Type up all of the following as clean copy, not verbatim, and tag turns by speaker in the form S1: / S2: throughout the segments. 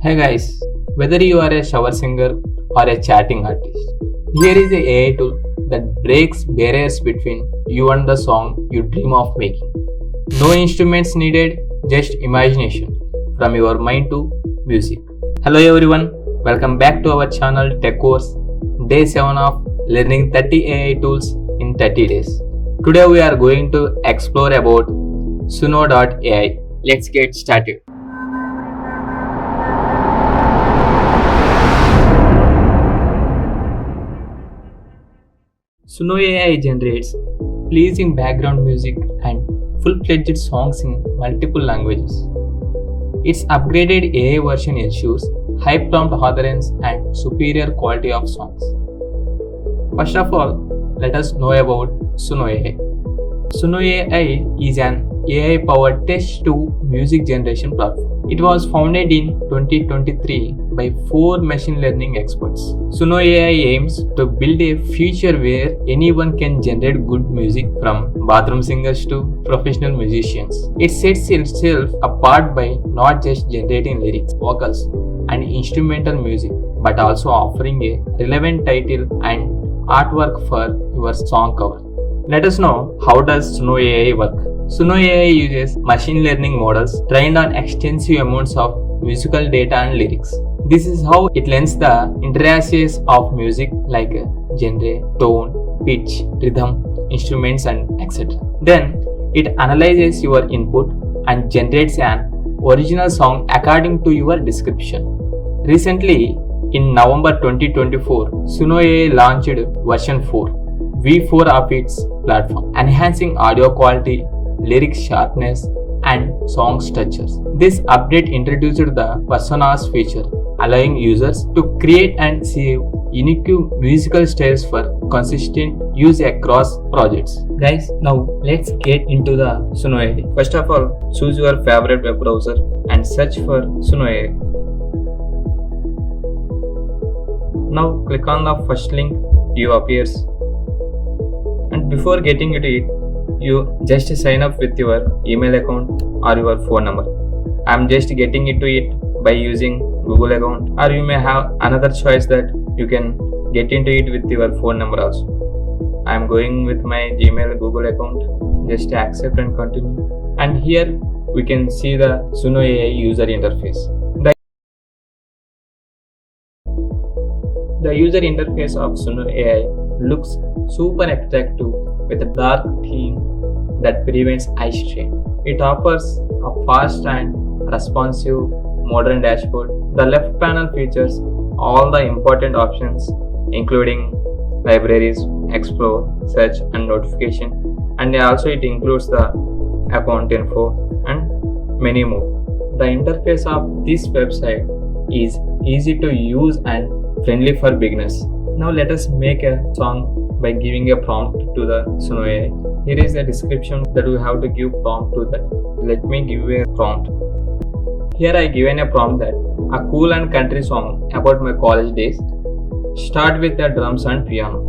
S1: Hey guys, whether you are a shower singer or a chatting artist, here is a AI tool that breaks barriers between you and the song you dream of making. No instruments needed, just imagination from your mind to music. Hello everyone, welcome back to our channel TECHWORSH, Day 7 of learning 30 AI tools in 30 days. Today we are going to explore about Suno.ai. Let's get started. Suno AI generates pleasing background music and full-fledged songs in multiple languages. Its upgraded AI version ensures high prompt tolerance and superior quality of songs. First of all, let us know about Suno AI. Suno AI is an AI-powered text-to-music generation platform. It was founded in 2023 by 4 machine learning experts. Suno AI aims to build a future where anyone can generate good music, from bathroom singers to professional musicians. It sets itself apart by not just generating lyrics, vocals, and instrumental music, but also offering a relevant title and artwork for your song cover. Let us know, how does Suno AI work? Suno AI uses machine learning models trained on extensive amounts of musical data and lyrics. This is how it learns the intricacies of music like genre, tone, pitch, rhythm, instruments, and etc. Then it analyzes your input and generates an original song according to your description. Recently, in November 2024, Suno AI launched version 4, V4 of its platform, enhancing audio quality, lyric sharpness, and song structures. This update introduced the personas feature, allowing users to create and save unique musical styles for consistent use across projects. Guys, now let's get into the Suno AI. First of all, choose your favorite web browser and search for Suno AI. Now click on the first link you appears, and before getting into it, you just sign up with your email account or your phone number. I am just getting into it by using Google account, or you may have another choice that you can get into it with your phone number also. I am going with my Gmail Google account. Just accept and continue. And here we can see the Suno AI user interface. The user interface of Suno AI looks super attractive with a dark theme that prevents eye strain. It offers a fast and responsive modern dashboard. The left panel features all the important options, including libraries, explore, search, and notification. And also it includes the account info and many more. The interface of this website is easy to use and friendly for beginners. Now let us make a song by giving a prompt to the Suno AI. Here is the description that we have to give prompt to that. Let me give a prompt. Here I given a prompt that a cool and country song about my college days. Start with the drums and piano.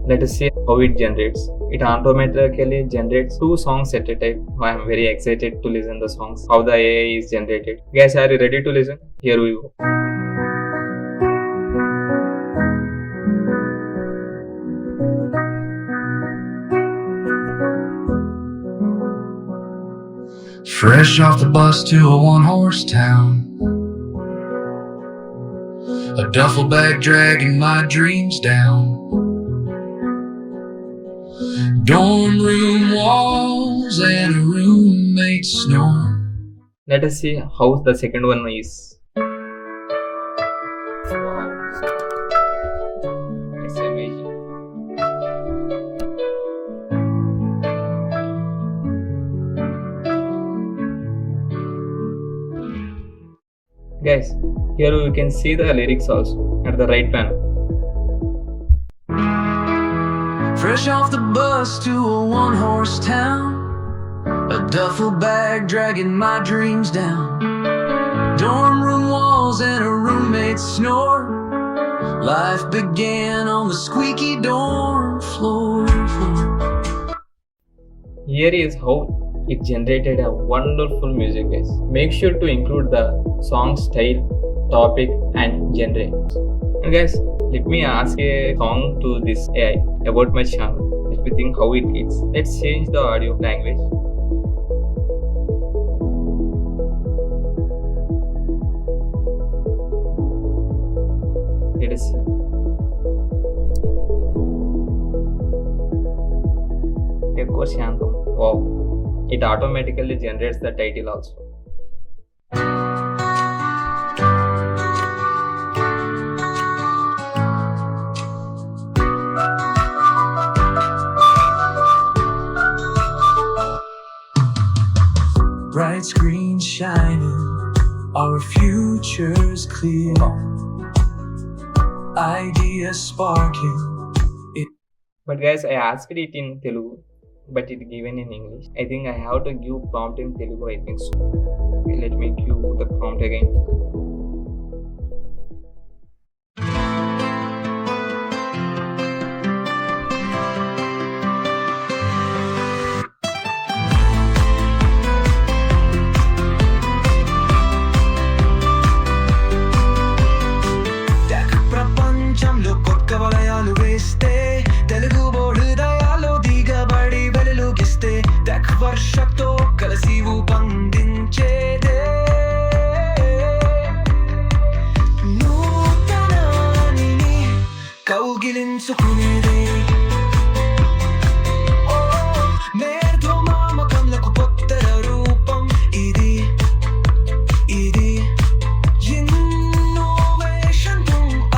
S1: Let us see how it generates. It automatically generates 2 songs at a time. I am very excited to listen the songs, how the AI is generated. Guys, are you ready to listen? Here we go.
S2: Fresh off the bus to a one-horse town, a duffel bag dragging my dreams down. Dorm room walls and a roommate snore.
S1: Let us see how the second one is. It's amazing. Guys, here you can see the lyrics also at the right panel.
S2: Fresh off the bus to a one-horse town, a duffel bag dragging my dreams down. Dorm room walls and a roommate snore. Life began on the squeaky dorm floor.
S1: Here is how it generated a wonderful music, guys. Make sure to include the song style, topic and genre. And guys, let me ask a song to this AI about my channel. Let me think how it is. Let's change the audio language. Let us see. TECHWORSH anthem. Wow. It automatically generates the title also.
S2: Bright screen shining, our future's clear. Ideas sparking.
S1: But guys, I asked it in Telugu, but it given in English. I think I have to give prompt in Telugu, I think so. Okay, let me give the prompt again.
S2: వర్షతో కలిసి ఊపందించేదే నూతనానిని కౌగిలించుకునేదే మేధోమామకంలకు కొత్తర రూపం ఇది ఇది innovation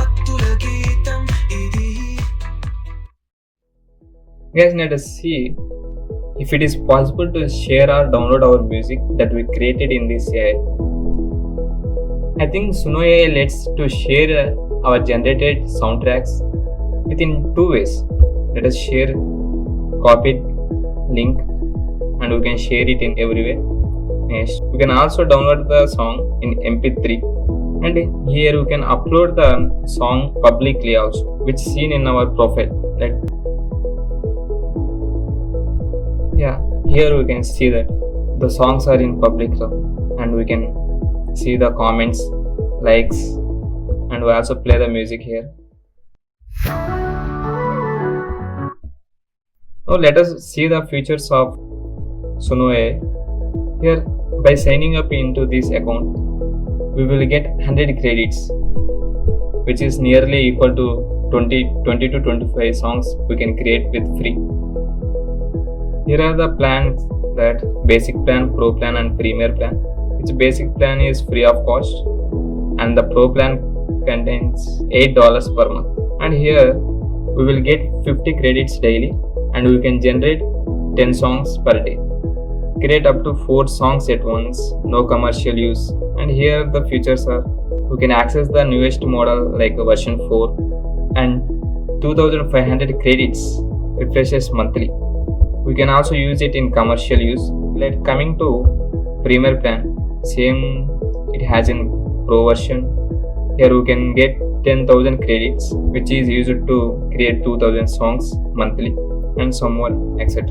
S2: అత్తుల గీతం ఇది.
S1: Guys, let us see if it is possible to share or download our music that we created in this AI. I think Suno AI lets to share our generated soundtracks within two ways. Let us share copied link and we can share it in everywhere. Yes. We can also download the song in MP3 and here we can upload the song publicly also, which is seen in our profile. Like yeah, here we can see that the songs are in public and we can see the comments, likes and we also play the music here. Now let us see the features of Suno AI. Here, by signing up into this account, we will get 100 credits, which is nearly equal to 20 to 25 songs we can create with free. Here are the plans, that basic plan, pro plan and premier plan. Which basic plan is free of cost and the pro plan contains $8 per month. And here we will get 50 credits daily and we can generate 10 songs per day. Create up to 4 songs at once, no commercial use. And here the features are, we can access the newest model like version 4 and 2500 credits refreshes monthly. We can also use it in commercial use. Coming to premier plan, same it has in pro version. Here we can get 10,000 credits, which is used to create 2000 songs monthly and some more, etc.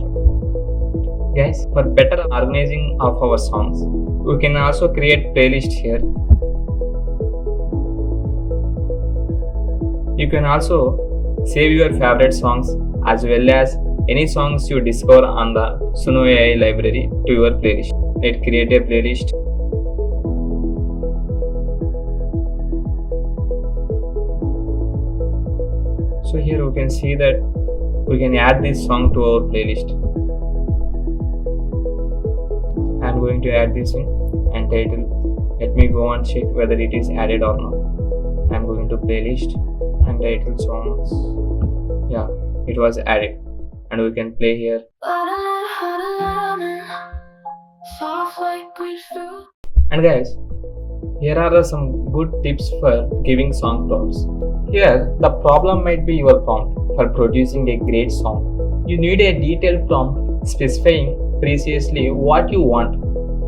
S1: Guys, for better organizing of our songs, we can also create playlist here. You can also save your favorite songs as well as any songs you discover on the Suno AI library to your playlist. Let's create a playlist. So here we can see that we can add this song to our playlist. I am going to add this in and title. Let me go and check whether it is added or not. I am going to playlist and title songs. Yeah, it was added. And we can play here. And guys, here are some good tips for giving song prompts. Here, the problem might be your prompt for producing a great song. You need a detailed prompt specifying precisely what you want.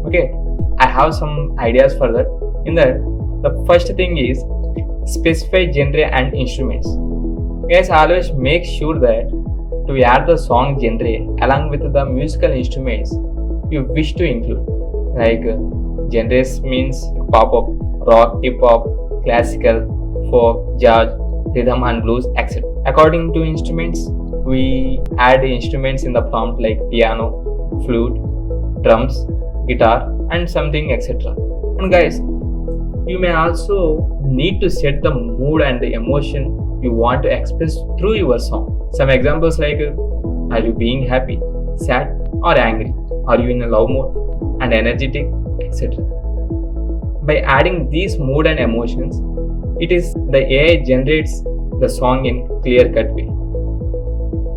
S1: Okay, I have some ideas for that. In that, the first thing is specify genre and instruments. Guys, always make sure that to add the song genre along with the musical instruments you wish to include. Like genres means pop-up, rock, hip-hop, classical, folk, jazz, rhythm and blues, etc. According to instruments, we add instruments in the prompt like piano, flute, drums, guitar and something, etc. And guys, you may also need to set the mood and the emotion you want to express through your song. Some examples like are you being happy, sad or angry? Are you in a love mode and energetic, etc. By adding these mood and emotions, it is the AI generates the song in clear-cut way.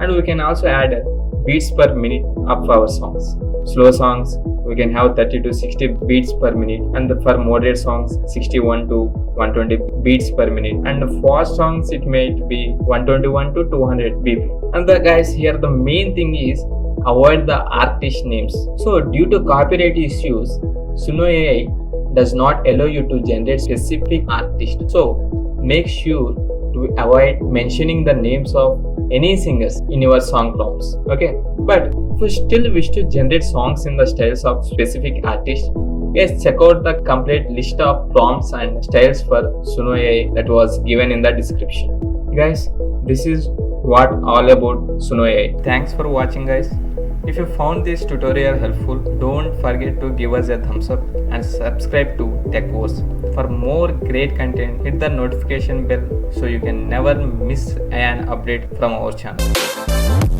S1: And we can also add beats per minute of our songs. Slow songs, we can have 30 to 60 beats per minute, and for moderate songs 61 to 120 beats per minute, and the fast songs it may be 121 to 200 bp. And guys, here the main thing is avoid the artist names. So due to copyright issues, Suno AI does not allow you to generate specific artists. So make sure to avoid mentioning the names of any singers in your song prompts. Okay, but if you still wish to generate songs in the styles of specific artists, yes, check out the complete list of prompts and styles for Suno AI that was given in the description. Guys, this is what all about Suno AI. Thanks for watching, guys. If you found this tutorial helpful, don't forget to give us a thumbs up and subscribe to TECHWORSH. For more great content, hit the notification bell so you can never miss an update from our channel.